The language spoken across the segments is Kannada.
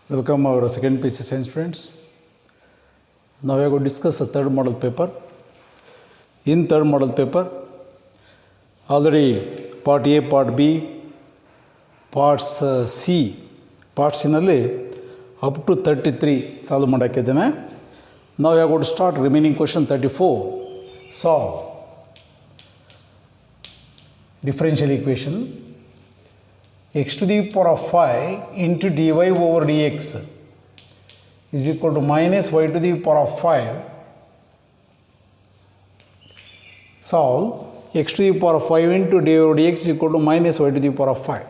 Welcome our second PC science friends. Now we are going to discuss a third model paper. In third model paper, already part A, part B, parts C, part C ನಲ್ಲಿ up to 33 ಸಾಲ್ವ್ ಮಾಡಾಕಿದ್ದೇನೆ. Now we are going to start remaining question 34. Solve differential equation x to the power of 5 into dy over dx is equal to minus y to the power of 5. Solve x to the power of 5 into dy over dx is equal to minus y to the power of 5.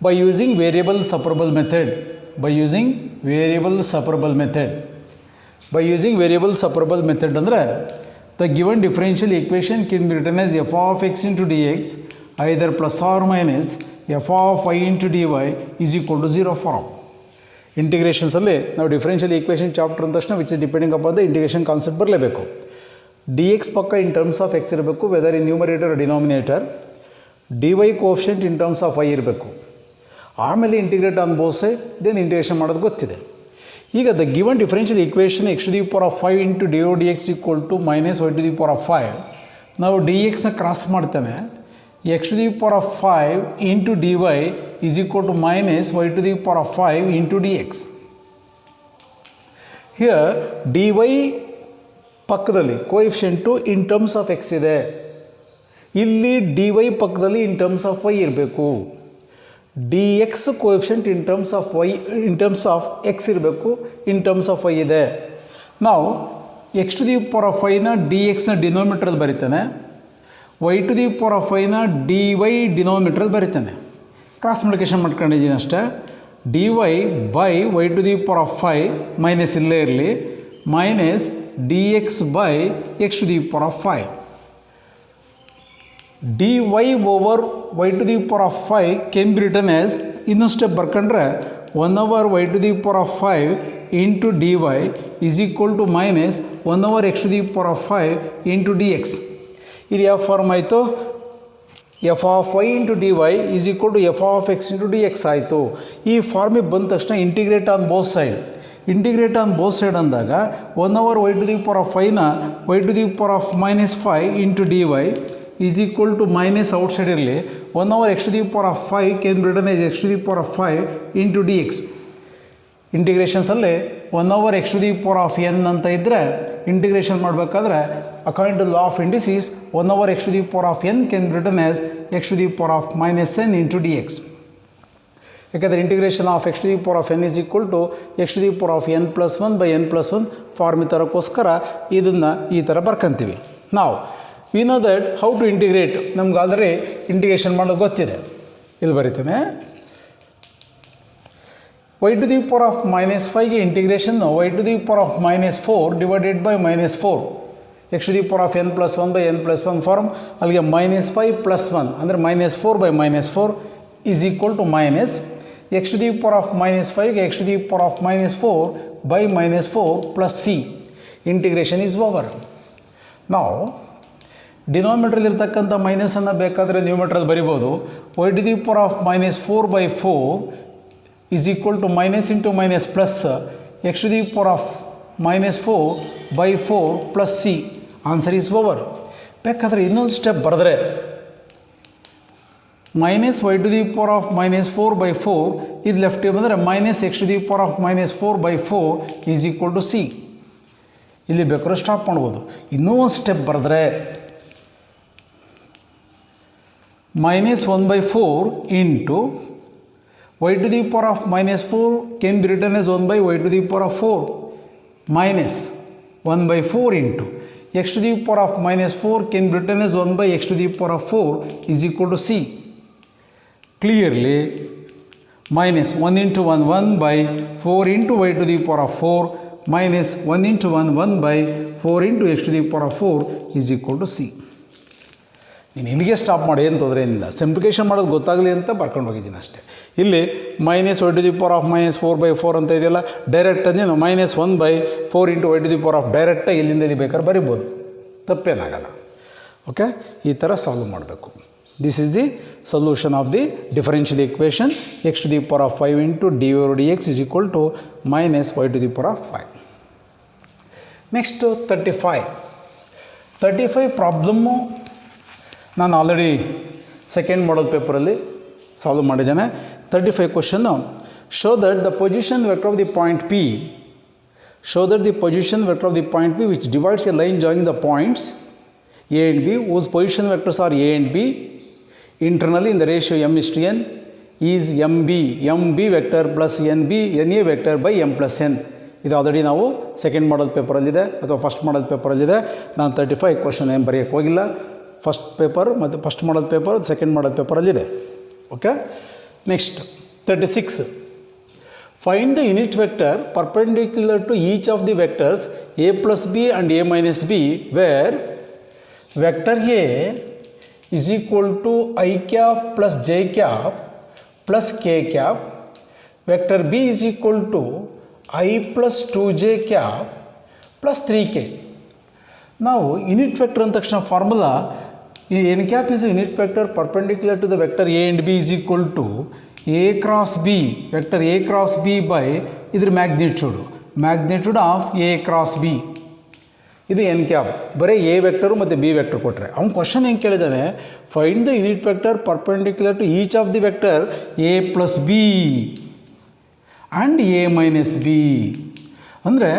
By using variable separable method, by using variable separable method ಅಂದರೆ the given differential equation can be written as f of x into dx either plus or minus f of y into dy is equal to 0 form. Integrations ಅಲ್ಲಿ ನಾವು ಡಿಫರೆನ್ಷಿಯಲ್ ಈಕ್ವೇಷನ್ ಚಾಪ್ಟರ್ ಅಂದ ತಕ್ಷಣ which is depending upon the integration concept ಬರಲೇಬೇಕು. ಡಿ ಎಕ್ಸ್ ಪಕ್ಕ ಇನ್ ಟರ್ಮ್ಸ್ ಆಫ್ ಎಕ್ಸ್ ಇರಬೇಕು, whether in numerator denominator. D y coefficient in terms of y ಇರಬೇಕು. ಆಮೇಲೆ integrate on both side then integration ಮಾಡೋದು ಗೊತ್ತಿದೆ. ಈಗ the given differential equation x to the power of 5 into d o d x equal to minus y to the power of 5. ನಾವು ಡಿ ಎಕ್ಸ್ನ ಕ್ರಾಸ್ ಮಾಡ್ತೇನೆ. x to the power of 5 into dy is equal to minus y to the power of 5 into dx. Here dy ಪಕ್ಕದಲ್ಲಿ ಕೋಎಫಿಷಿಯಂಟು ಇನ್ ಟರ್ಮ್ಸ್ ಆಫ್ ಎಕ್ಸ್ ಇದೆ, ಇಲ್ಲಿ dy ಪಕ್ಕದಲ್ಲಿ ಇನ್ ಟರ್ಮ್ಸ್ ಆಫ್ y ಇರಬೇಕು. dx coefficient in terms of x ಇರಬೇಕು, ಇನ್ ಟರ್ಮ್ಸ್ ಆಫ್ y ಇದೆ. ನಾವು x to the power of 5ನ dxನ ಡಿನೋಮಿನೇಟರ್ ಬರೀತಾನೆ, y to the power of 5ನ dy ಡಿನೋಮಿನೇಟರ್ ಬರೀತಾನೆ. ಕ್ರಾಸ್ ಮಲ್ಟಿಪ್ಲಿಕೇಶನ್ ಮಾಡ್ಕೊಂಡಿದ್ದೀನಿ ಅಷ್ಟೇ. dy by y to the power of 5 minus ಇಲ್ಲೇ ಇರಲಿ, minus dx by x to the power of 5. dy over y to the power of 5 can be written as, ಇನ್ನೊಂದು ಸ್ಟೆಪ್ ಬರ್ಕೊಂಡ್ರೆ 1 over y to the power of 5 into dy is equal to minus 1 over x to the power of 5 into dx. ಇದು ಯಾವ ಫಾರ್ಮ್ ಆಯಿತು? F of y into d y is equal to f of x into d x ಆಯಿತು. ಈ ಫಾರ್ಮಿಗೆ ಬಂದ ತಕ್ಷಣ ಇಂಟಿಗ್ರೇಟ್ ಆನ್ ಬೋತ್ ಸೈಡ್ ಅಂದಾಗ 1 over y to the power of 5ನ y to the power of minus 5 into dy is equal to minus outside ಇರಲಿ, 1 over x to the power of 5 can be written as x to the power of 5 into dx. ಇಂಟಿಗ್ರೇಷನ್ಸಲ್ಲಿ 1 over x to the power of n ಅಂತ ಇದ್ದರೆ ಇಂಟಿಗ್ರೇಷನ್ ಮಾಡಬೇಕಾದ್ರೆ according to law of indices 1 over x to the power of n can be written as x to the power of minus n into dx. ಯಾಕೆಂದರೆ integration of x to the power of n is equal to x to the power of n plus 1 by n plus 1 form ತರಕ್ಕೋಸ್ಕರ ಇದನ್ನು ಈ ಥರ ಬರ್ಕೊಂತೀವಿ. ನಾವು we know that how to integrate, ನಮ್ಗೆ ಆಲ್ರೆಡಿ ಇಂಟಿಗ್ರೇಷನ್ ಮಾಡೋದು ಗೊತ್ತಿದೆ. ಇಲ್ಲಿ ಬರೀತೇನೆ, y to the power of minus 5ಗೆ integration y to the power of minus 4 divided by minus 4 x to the power of n plus 1 by n plus 1 form. ಅಲ್ಲಿಗೆ minus 5 plus 1 ಅಂದರೆ minus 4 by minus 4 is equal to minus x to the power of minus 5ಗೆ x to the power of minus 4 by minus 4 plus c. Integration is over. ನಾವು ಡಿನಾಮಿನೇಟರ್ ಇರ್ತಕ್ಕಂಥ ಮೈನಸನ್ನು ಬೇಕಾದರೆ ನ್ಯೂಮಿನೇಟರ್ ಬರಿಬೋದು. y to the power of minus 4 by 4 is equal to minus into minus plus x to the power of minus 4 by 4 plus c. Answer is over. ಬೇಕಾದರೆ ಇನ್ನೊಂದು ಸ್ಟೆಪ್ ಬರೆದ್ರೆ minus y to the power of minus 4 by 4 ಇದು ಲೆಫ್ಟಿಗೆ ಬಂದರೆ minus x to the power of minus 4 by 4 is equal to c. ಇಲ್ಲಿ ಬೇಕಾದ್ರೆ ಸ್ಟಾಪ್ ಮಾಡ್ಬೋದು. ಇನ್ನೂ ಒಂದು ಸ್ಟೆಪ್ ಬರೆದ್ರೆ minus 1 by 4 into y to the power of minus 4 can be written as 1 by y to the power of 4 minus 1 by 4 into x to the power of minus 4 can be written as 1 by x to the power of 4 is equal to c. Clearly minus 1 into 1 1 by 4 into y to the power of 4 minus 1 into 1 1 by 4 into x to the power of 4 is equal to c. ನೀನು ಇಲ್ಲಿಗೆ ಸ್ಟಾಪ್ ಮಾಡಿ, ಏನು ತೊಂದರೆ ಏನಿಲ್ಲ. ಸಿಂಪ್ಲಿಫಿಕೇಷನ್ ಮಾಡೋದು ಗೊತ್ತಾಗಲಿ ಅಂತ ಬರ್ಕೊಂಡು ಹೋಗಿದ್ದೀನಿ ಅಷ್ಟೇ. ಇಲ್ಲಿ minus y to the power of minus 4 by 4 ಅಂತ ಇದೆಯಲ್ಲ, ಡೈರೆಕ್ಟ್ ಅಂದರೆ minus 1 by 4 into y to the power of ಡೈರೆಕ್ಟಾಗಿ ಇಲ್ಲಿಂದ ಇಲ್ಲಿ ಬೇಕಾದ್ರೆ ಬರಿಬೋದು, ತಪ್ಪೇನಾಗಲ್ಲ. ಓಕೆ, ಈ ಥರ ಸಾಲ್ವ್ ಮಾಡಬೇಕು. This is the solution of the differential equation x to the power of 5 into dy over dx is equal to minus y to the power of 5. Next 35 problem ನಾನು ಆಲ್ರೆಡಿ ಸೆಕೆಂಡ್ ಮಾಡಲ್ ಪೇಪರಲ್ಲಿ ಸಾಲ್ವ್ ಮಾಡಿದ್ದೇನೆ. 35 question show that the position vector of the point P which divides a line joining the points A and B whose position vectors are A and B internally in the ratio m is to n is mb vector plus na vector by m plus n. ಇದು ಆಲ್ರೆಡಿ ನಾವು ಸೆಕೆಂಡ್ ಮಾಡಲ್ ಪೇಪರಲ್ಲಿದೆ ಅಥವಾ ಫಸ್ಟ್ ಮಾಡಲ್ ಪೇಪರಲ್ಲಿದೆ. ನಾನು 35 ಕ್ವಶನ್ ಏನು ಬರೆಯೋಕ್ಕೆ ಹೋಗಿಲ್ಲ. ಫಸ್ಟ್ ಪೇಪರ್ ಮತ್ತು first model paper second model ಪೇಪರಲ್ಲಿದೆ. Okay, next 36. Find the unit vector perpendicular to each of the vectors a plus b and a minus b where vector a is equal to I cap plus j cap plus k cap, vector b is equal to I plus 2j cap plus 3k. ನಾವು ಯೂನಿಟ್ ವೆಕ್ಟರ್ ಅಂದ ತಕ್ಷಣ ಫಾರ್ಮುಲಾ ಈ n cap is a unit vector perpendicular to the vector a and b is equal to a cross b, vector a cross b by ಇದರ magnitude of a cross b. ಇದು n cap. ಬರೀ a ವೆಕ್ಟರು ಮತ್ತು b ವೆಕ್ಟರ್ ಕೊಟ್ಟರೆ ಅವ್ನು ಕ್ವಶನ್ ಹೆಂಗೆ ಕೇಳಿದ್ದಾನೆ, find the unit vector perpendicular to each of the vector a plus b and a minus b. ಅಂದರೆ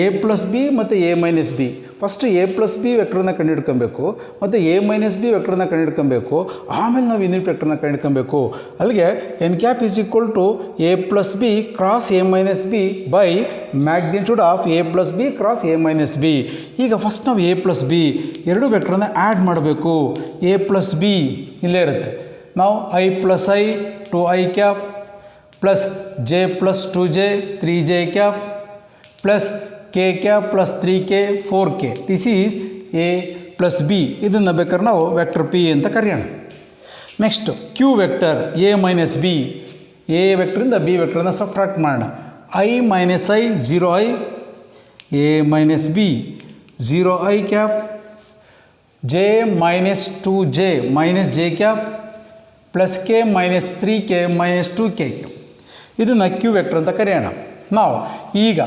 a ಪ್ಲಸ್ b ಮತ್ತು a minus b. First a plus b ವೆಕ್ಟರ್ನ ಕಂಡುಹಿಡ್ಕೊಬೇಕು ಮತ್ತು a ಮೈನಸ್ ಬಿ ವೆಕ್ಟರ್ನ ಕಂಡುಹಿಡ್ಕೊಬೇಕು. ಆಮೇಲೆ ನಾವು ಯೂನಿಟ್ ವೆಕ್ಟರ್ನ ಕಂಡುಹಿಡ್ಕೊಬೇಕು. ಅಲ್ಲಿಗೆ n cap is equal to a plus b cross a minus b by magnitude of a plus b cross a minus b. ಈಗ ಫಸ್ಟ್ ನಾವು a ಪ್ಲಸ್ ಬಿ ಎರಡು ವೆಕ್ಟರ್ನ ಆ್ಯಡ್ ಮಾಡಬೇಕು. a ಪ್ಲಸ್ ಬಿ ಇಲ್ಲೇ ಇರುತ್ತೆ. ನಾವು i plus i 2i cap plus j plus 2j 3j cap plus k cap plus 3k 4k. This is a plus b. ಇದನ್ನು ಬೇಕಾದ್ರೆ ನಾವು ವೆಕ್ಟರ್ ಪಿ ಅಂತ ಕರೆಯೋಣ. Next q vector a minus b. A ವೆಕ್ಟ್ರಿಂದ ಬಿ ವೆಕ್ಟ್ರನ್ನ ಸಬ್ಟ್ರಾಕ್ಟ್ ಮಾಡೋಣ. i minus i 0i, a minus b 0i cap, j minus 2j minus j cap plus k minus 3k minus 2k. ಇದನ್ನು ಕ್ಯೂ ವೆಕ್ಟರ್ ಅಂತ ಕರೆಯೋಣ. ನಾವು ಈಗ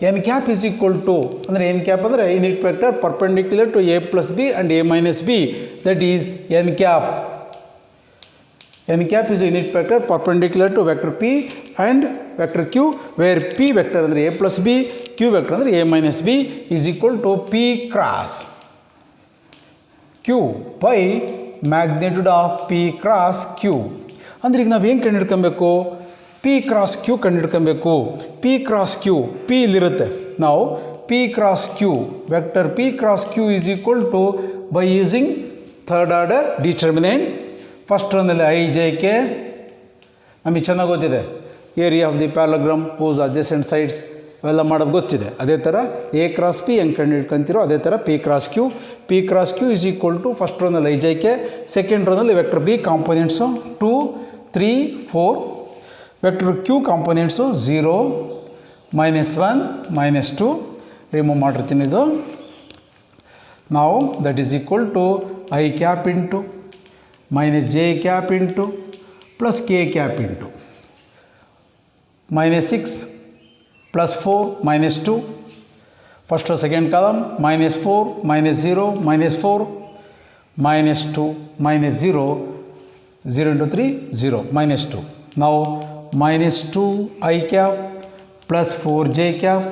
n cap is equal to ಅಂದರೆ ಎನ್ ಕ್ಯಾಪ್ ಅಂದರೆ unit vector perpendicular to a plus b and a minus b, that is n cap. N cap is unit vector perpendicular to vector p and vector q, where p vector ಅಂದರೆ a plus b, q vector ಅಂದರೆ a minus b is equal to p cross q by magnitude of p cross q. ಅಂದರೆ ಈಗ ನಾವು ಏನು ಕಂಡುಹಿಡ್ಕೊಬೇಕು, ಪಿ ಕ್ರಾಸ್ ಕ್ಯೂ ಕಂಡುಹಿಡ್ಕೊಬೇಕು. ಪಿ ಕ್ರಾಸ್ ಕ್ಯೂ ಪಿ ಇಲ್ಲಿರುತ್ತೆ. ನಾವು p cross q vector p cross Q is equal to by using third order determinant. First ರನ್ನಲ್ಲಿ ಐ ಜೆ ಕೆ ನಮಗೆ ಚೆನ್ನಾಗಿ ಗೊತ್ತಿದೆ. Area of the parallelogram whose adjacent sides ಅವೆಲ್ಲ ಮಾಡೋದು ಗೊತ್ತಿದೆ. ಅದೇ ಥರ ಎ ಕ್ರಾಸ್ ಪಿ ಹೆಂಗೆ ಕಂಡುಹಿಡ್ಕೊಂತೀರೋ ಅದೇ ಥರ P cross Q is equal to first ರೋನಲ್ಲಿ ಐ ಜೆ ಕೆ, ಸೆಕೆಂಡ್ ರೋನಲ್ಲಿ vector B components 2 3 4, vector Q components 0 -1 -2 remove ಮಾಡಿರ್ತೀನಿ. ಇದು ನಾವು that is equal to I cap into minus J cap into plus K cap into -6 +4 -2. First second column -4 -0 -4 -2 -0 0 into 3 0 -2. Now -2 I cap plus 4 j cap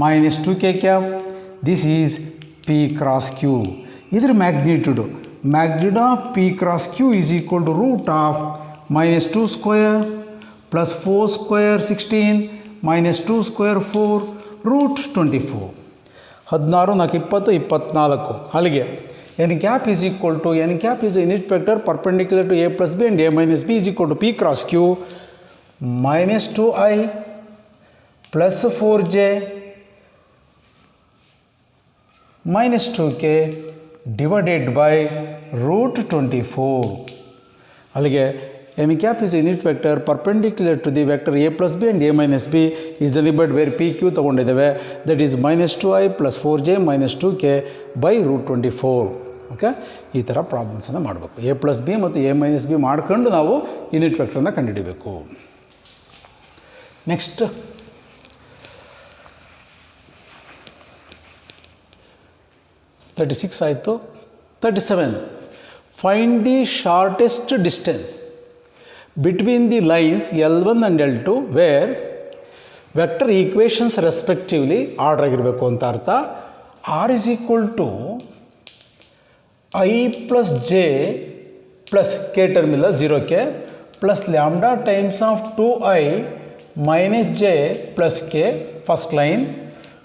minus 2k cap. This is P cross Q. Either magnitude of P cross Q is equal to root of -2 square plus 4 square 16 minus 2 square 4 root 24. 16 4 20 24. ಅಲ್ಲಿಗೆ n cap is equal to n cap is a unit vector perpendicular to a plus b and a minus b is equal to p cross q minus 2i plus 4j minus 2k divided by root 24. ಅಲ್ಲಿಗೆ n cap is a unit vector perpendicular to the vector a plus b and a minus b is the limit where p q ತಗೊಂಡಿದ್ದೇವೆ, that is minus 2i plus 4j minus 2k by root 24. Okay, ಈ ಥರ ಪ್ರಾಬ್ಲಮ್ಸನ್ನು ಮಾಡಬೇಕು. ಎ ಪ್ಲಸ್ ಬಿ ಮತ್ತು ಎ ಮೈನಸ್ ಬಿ ಮಾಡ್ಕೊಂಡು ನಾವು ಯೂನಿಟ್ ವೆಕ್ಟರ್ನ ಕಂಡುಹಿಡಿಬೇಕು. ನೆಕ್ಸ್ಟ್ 36 ಆಯಿತು. 37, find the shortest distance between the lines L1 and L2 where vector equations respectively order ಆಗಿರಬೇಕು ಅಂತ ಅರ್ಥ. R is equal to I plus J plus K term ಇಲ್ಲ 0K plus lambda times of 2I minus J plus K, first line.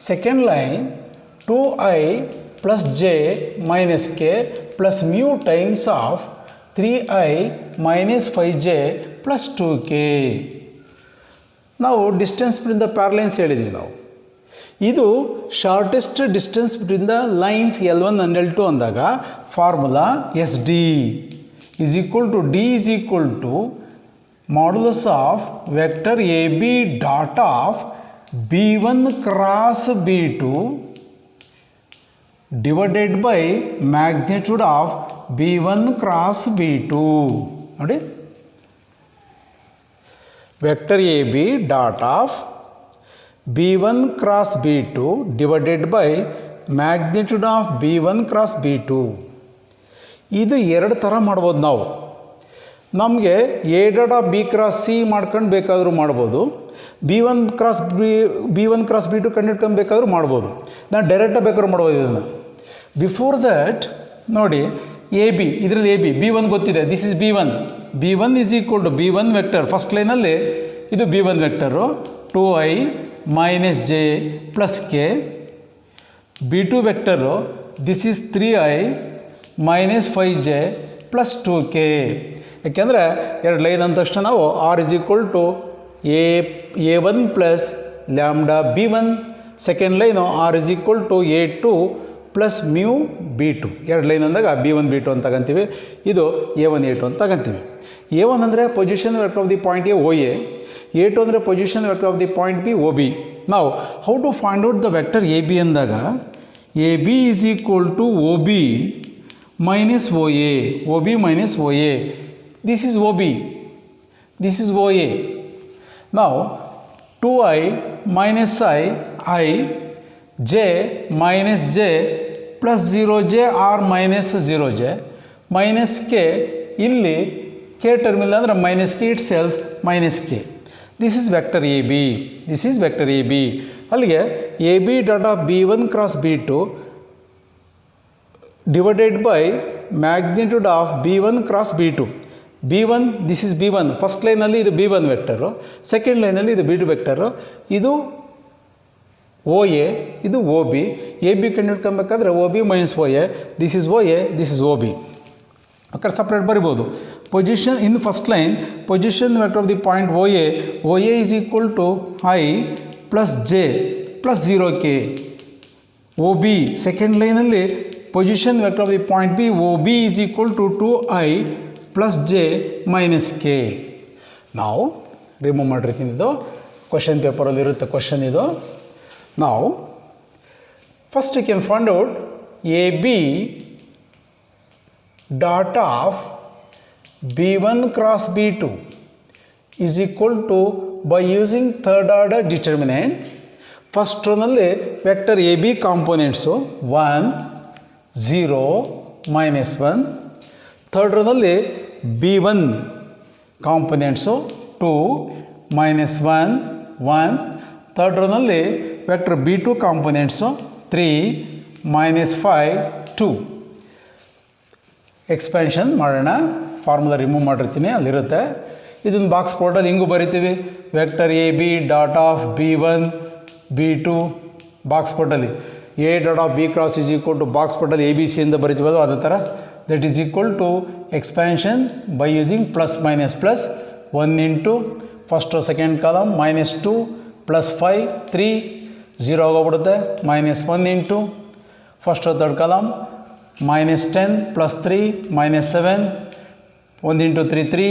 Second line 2I plus J minus K plus mu times of 3I minus 5J plus 2K. ನಾವು ಡಿಸ್ಟೆನ್ಸ್ ಬಿಟ್ವೀನ್ ದ ಪ್ಯಾರಲೈನ್ಸ್ ಹೇಳಿದ್ವಿ ನಾವು. ಇದು shortest distance between the lines L1 and L2 ಅಂದಾಗ formula SD is equal to D is equal to modulus of vector AB dot of B1 cross B2 divided by magnitude of B1 cross B2. ನೋಡಿ, vector AB dot of B1 cross B2 divided by magnitude of B1 cross B2. ಇದು ಎರಡು ಥರ ಮಾಡ್ಬೋದು ನಾವು. ನಮಗೆ A dot of B cross C ಮಾಡ್ಕೊಂಡು ಬೇಕಾದರೂ ಮಾಡ್ಬೋದು, B1 cross B2 ಕಂಡುಹಿಡ್ಕೊಂಡು ಬೇಕಾದರೂ ಮಾಡ್ಬೋದು. ನಾನು ಡೈರೆಕ್ಟಾಗಿ ಬೇಕಾದ್ರೂ ಮಾಡ್ಬೋದು ಇದನ್ನು. ಬಿಫೋರ್ ದ್ಯಾಟ್ ನೋಡಿ, AB ಇದರಲ್ಲಿ AB B1 ಗೊತ್ತಿದೆ, this is B1 is equal to B1 vector first ಲೈನಲ್ಲಿ ಇದು B1 vector 2I minus J plus K. B2 vector this is 3I minus 5J plus 2K. ಯಾಕೆಂದರೆ ಎರಡು ಲೈನ್ ಅಂದ ತಕ್ಷಣ ನಾವು R is equal to A1 plus lambda B1, second line R is equal to A2 plus mu B2. ಎರಡು ಲೈನ್ ಅಂದಾಗ B1 B2 ಅಂತ ತಗೊಂತೀವಿ, ಇದು A1 A2 ಅಂತ ತಗೊಂತೀವಿ. A1 ಅಂದರೆ position vector of the point A OA, A2 ಅಂದರೆ position vector of the point B OB. ನಾವು how to find out the vector AB ಅಂದಾಗ AB is equal to OB minus OA, OB minus OA. This is OB, this is OA. ನಾವು 2I minus I J minus J plus 0J or minus 0J minus K, ಇಲ್ಲಿ K ಟರ್ಮಿನಲ್ ಅಂದರೆ minus K itself minus K. This is vector AB, this is vector AB. ಅಲ್ಲಿಗೆ AB dot of B1 cross B2 divided by magnitude of B1 cross B2. B1 this is B1 first ಲೈನಲ್ಲಿ ಇದು B1 ವೆಕ್ಟರು, ಸೆಕೆಂಡ್ ಲೈನಲ್ಲಿ ಇದು B2 ವೆಕ್ಟರು, ಇದು OA, ಇದು OB. AB ಕಂಡುಹಿಡ್ಕೊಬೇಕಾದ್ರೆ OB minus OA, this is OA, this is OB. ಅక్కడ ಸಪ್ರೇಟ್ ಬರಿಬೋದು. Position in first line position vector of the point OA is equal to I plus J plus 0K. OB second ಲೈನಲ್ಲಿ position vector of the point B OB is equal to 2I plus J minus K. ನಾವು ರಿಮೂವ್ ಮಾಡಿರ್ತೀನಿ, ಇದು ಕ್ವಶನ್ ಪೇಪರಲ್ಲಿ ಇರುತ್ತೆ ಕ್ವಶನ್ ಇದು. Now, first you can find out AB dot of B1 cross B2 is equal to, by using third order determinant, first ronalli vector AB components 1 0 minus 1, third ronalli B1 components 2 minus 1 1, third ronalli vector B2 components 3 minus 5 2. Expansion ಮಾಡೋಣ, ಫಾರ್ಮುಲಾ ರಿಮೂವ್ ಮಾಡಿರ್ತೀನಿ, ಅಲ್ಲಿರುತ್ತೆ. ಇದನ್ನು ಬಾಕ್ಸ್ ಪೋರ್ಟಲ್ಲಿ ಹಿಂಗೂ ಬರಿತೀವಿ, vector AB dot of B1 B2 box ಪೋರ್ಟಲ್ಲಿ A dot of B cross is equal to box ಪೋರ್ಟಲ್ಲಿ ABC ಅಂತ ಬರಿತೀವಲ್ಲ ಅದೇ ಥರ. That is equal to expansion by using plus minus plus 1 into first second column minus 2 plus 5 3 0 ಆಗೋಗ್ಬಿಡುತ್ತೆ, minus 1 into first third column minus 10 plus 3 minus 7 1 into 3 3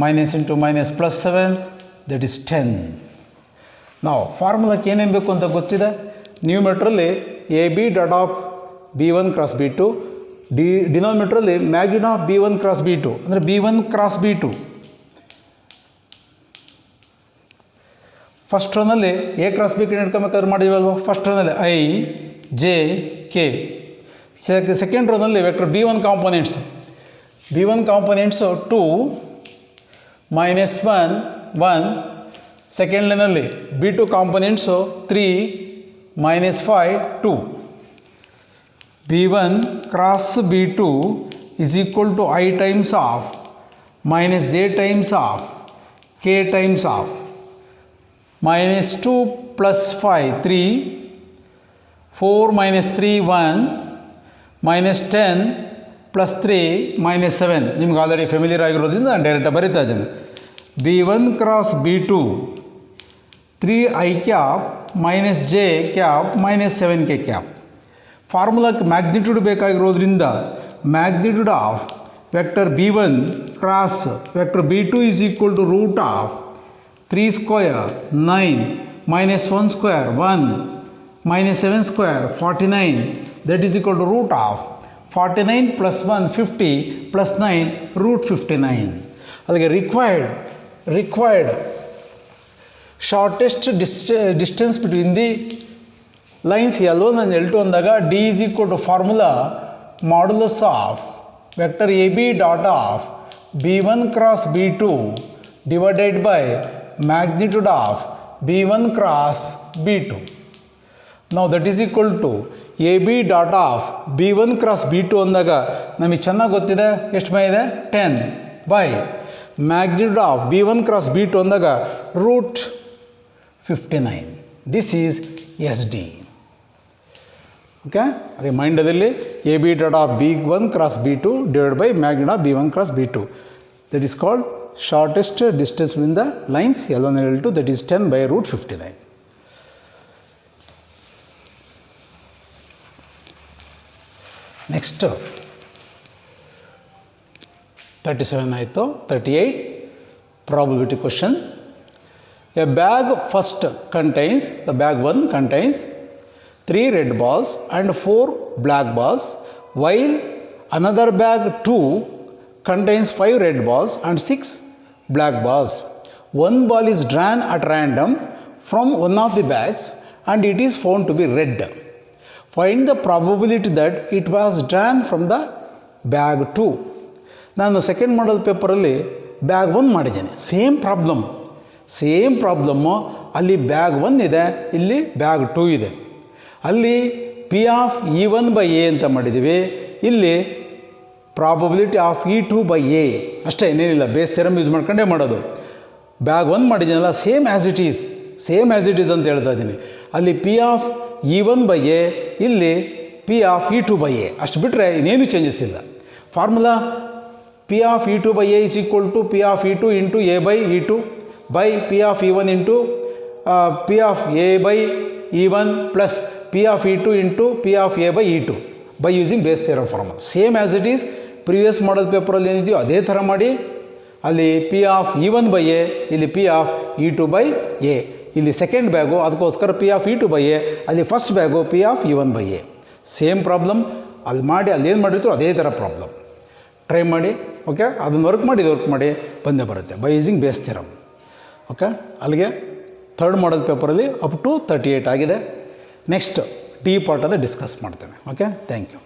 minus into minus plus 7 that is 10. ನಾವು ಫಾರ್ಮುಲಾಕ್ಕೆ ಏನೇನು ಬೇಕು ಅಂತ ಗೊತ್ತಿದೆ. ನ್ಯೂಮೆಟ್ರಲ್ಲಿ AB dot of B1 cross B2 ಡಿನಾಮಿನೇಟರಲ್ಲಿ magnitude of B1 cross B2 ಅಂದರೆ B1 ಕ್ರಾಸ್ B2. ಫಸ್ಟ್ ರೋನಲ್ಲಿ ಎ ಕ್ರಾಸ್ ಬಿ ಇಟ್ಕೊಬೇಕಾದ್ರೆ ಮಾಡಿದ್ವಲ್ವ, ಫಸ್ಟ್ ರೋನಲ್ಲಿ I, J, K. ಸೆಕೆಂಡ್ ರೋನಲ್ಲಿ ವೆಕ್ಟರ್ B1 ಕಾಂಪೋನೆಂಟ್ಸ್ 2 -1 1. ಸೆಕೆಂಡ್ ಲೈನಲ್ಲಿ B2 components 3 -5 2. B1 cross B2 is equal to I times of minus J times of K times of -2 plus 5 3, 4 minus 3 1, minus 10 plus 3 minus 7. ನಿಮ್ಗೆ ಆಲ್ರೆಡಿ ಫೆಮಿಲಿಯರ್ ಆಗಿರೋದ್ರಿಂದ ನಾನು ಡೈರೆಕ್ಟಾಗಿ ಬರೀತಾ ಇದ್ದೇನೆ. B1 cross B2 3I cap minus J cap minus 7K cap. ಫಾರ್ಮುಲಾಕ್ಕೆ ಮ್ಯಾಗ್ನಿಟ್ಯೂಡ್ ಬೇಕಾಗಿರೋದ್ರಿಂದ magnitude of vector B1 cross vector B2 is equal to root of 3 square 9 minus 1 square 1 minus 7 square 49, that is equal to root of 49 plus 1 50 plus 9 root 59. ಅಲ್ಲಿಗೆ required shortest distance between the lines L1 and L2 ಅಂದಾಗ D is equal to formula modulus of vector AB dot of B1 cross B2 divided by magnitude of B1 cross B2. Now that is equal to AB dot of B1 cross B2 ಅಂದಾಗ ನಮಗೆ ಚೆನ್ನಾಗಿ ಗೊತ್ತಿದೆ ಎಷ್ಟು ಬಂದಿದೆ 10 by magnitude of B1 cross B2 ಅಂದಾಗ root 59. This is SD. Okay, ಅದೇ ಮೈಂಡದಲ್ಲಿ AB dot of B1 cross B2 divided by magnitude of B1 cross B2. That is called shortest distance between the lines L1 and L2, that is 10 by root 59. Next 37 ಆಯಿತು. 38 probability question. A bag first contains, the bag 1 contains 3 red balls and 4 black balls, while another bag 2 contains 5 red balls and 6 black balls. One ball is drawn at random from one of the bags and it is found to be red. Find the probability that it was drawn from the bag 2. ನಾನು ಸೆಕೆಂಡ್ ಮಾಡಲ್ ಪೇಪರಲ್ಲಿ ಬ್ಯಾಗ್ 1 ಮಾಡಿದ್ದೇನೆ. ಸೇಮ್ ಪ್ರಾಬ್ಲಮ್ಮು ಅಲ್ಲಿ ಬ್ಯಾಗ್ 1 ಇದೆ, ಇಲ್ಲಿ ಬ್ಯಾಗ್ 2 ಇದೆ. ಅಲ್ಲಿ P of E1 by A ಅಂತ ಮಾಡಿದ್ದೀವಿ, ಇಲ್ಲಿ probability of E2 by A ಅಷ್ಟೇ, ಏನೇನಿಲ್ಲ. ಬೇಸ್ ಥಿಯರಮ್ ಯೂಸ್ ಮಾಡ್ಕೊಂಡೇ ಮಾಡೋದು. ಬ್ಯಾಗ್ 1 ಮಾಡಿದ್ದೀನಲ್ಲ, ಸೇಮ್ ಆ್ಯಸ್ ಇಟ್ ಈಸ್ ಅಂತ ಹೇಳ್ತಾ ಇದ್ದೀನಿ. ಅಲ್ಲಿ P of E1 by A, ಇಲ್ಲಿ P of E2 by A ಅಷ್ಟು ಬಿಟ್ಟರೆ ಇನ್ನೇನು ಚೇಂಜಸ್ ಇಲ್ಲ. Formula P of E2 by A is equal to P of E2 into A by E2 by P of E1 into P of A by E1 plus P of E2 into P of A by E2 by using Bayes theorem formula. Same as it is previous model ಪೇಪರಲ್ಲಿ ಏನಿದೆಯೋ ಅದೇ ಥರ ಮಾಡಿ. ಅಲ್ಲಿ P of E1 by A, ಇಲ್ಲಿ P of E2 by A. ಇಲ್ಲಿ ಸೆಕೆಂಡ್ ಬ್ಯಾಗು, ಅದಕ್ಕೋಸ್ಕರ P of E2 by A, ಅಲ್ಲಿ first bag P of E1 by A. Same problem ಅಲ್ಲಿ ಮಾಡಿ, ಅಲ್ಲೇನು ಮಾಡಿದ್ರು ಅದೇ ಥರ ಪ್ರಾಬ್ಲಮ್ ಟ್ರೈ ಮಾಡಿ. ಓಕೆ, ಅದನ್ನು ವರ್ಕ್ ಮಾಡಿ ಬಂದೇ ಬರುತ್ತೆ by using Bayes theorem. Okay, ಅಲ್ಲಿಗೆ ಥರ್ಡ್ ಮಾಡಲ್ ಪೇಪರಲ್ಲಿ ಅಪ್ ಟು 38 ಆಗಿದೆ. ನೆಕ್ಸ್ಟ್ ಡಿ ಪಾರ್ಟ್ ಅದು ಡಿಸ್ಕಸ್ ಮಾಡ್ತೇನೆ. Okay, thank you.